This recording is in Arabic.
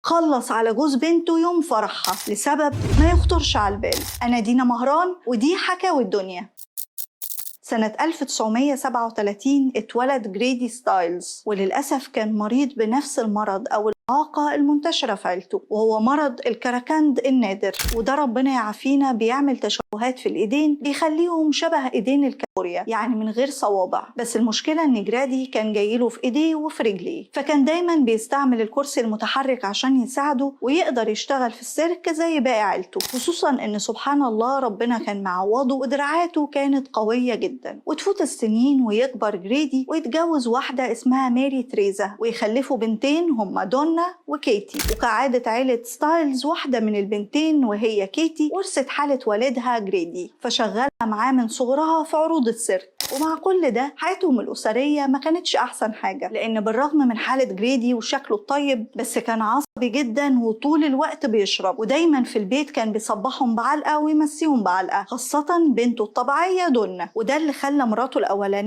خلص على جوز بنته يوم فرحها لسبب ما يخطرش على البال. أنا دينا مهران ودي حكاوي الدنيا. سنة 1937 اتولد جريدي ستايلز، وللأسف كان مريض بنفس المرض أو الإعاقة المنتشرة في عيلته، وهو مرض الكراكند النادر. وده ربنا يعافينا بيعمل تشوهات في الإيدين بيخليهم شبه إيدين الكابوريا، يعني من غير صوابع. بس المشكلة إن جرادي كان جايله في إيديه وفي رجليه، فكان دايما بيستعمل الكرسي المتحرك عشان يساعده ويقدر يشتغل في السيرك زي باقي عيلته، خصوصا إن سبحان الله ربنا كان معوضه ودراعاته كانت قوية جدا. وتفوت السنين ويكبر جريدي ويتجوز واحدة اسمها ماري تريزا، ويخلفوا بنتين هما دونا وكيتي. وكعادة عيلة ستايلز واحدة من البنتين وهي كيتي ورثت حالة والدها جريدي، فشغلها معاه من صغرها في عروض السيرك. ومع كل ده حياتهم الأسرية ما كانتش أحسن حاجة، لأن بالرغم من حالة جريدي وشكله الطيب بس كان عصبي جدا وطول الوقت بيشرب، ودايما في البيت كان بيصبحهم بعلقة ويمسيهم بعلقة، خاصة بنته الطبيعية دونا. وده اللي خلى مراته الأولانية